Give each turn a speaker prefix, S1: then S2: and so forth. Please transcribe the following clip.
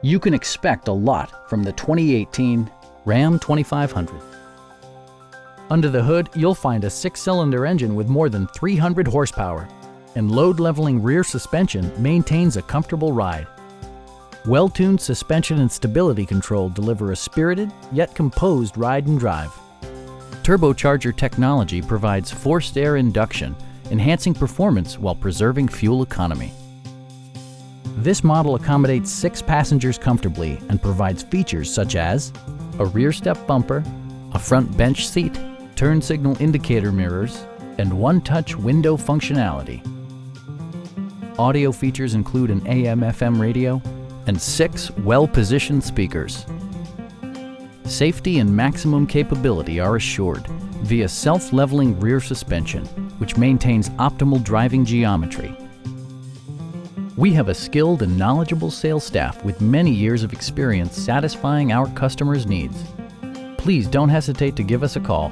S1: You can expect a lot from the 2018 Ram 2500. Under the hood, you'll find a 6-cylinder engine with more than 300 horsepower, and load-leveling rear suspension maintains a comfortable ride. Well-tuned suspension and stability control deliver a spirited yet composed ride and drive. Turbocharger technology provides forced air induction, enhancing performance while preserving fuel economy. This model accommodates 6 passengers comfortably and provides features such as a rear step bumper, a front bench seat, turn signal indicator mirrors, and one-touch window functionality. Audio features include an AM/FM radio and 6 well-positioned speakers. Safety and maximum capability are assured via self-leveling rear suspension, which maintains optimal driving geometry. We have a skilled and knowledgeable sales staff with many years of experience satisfying our customers' needs. Please don't hesitate to give us a call.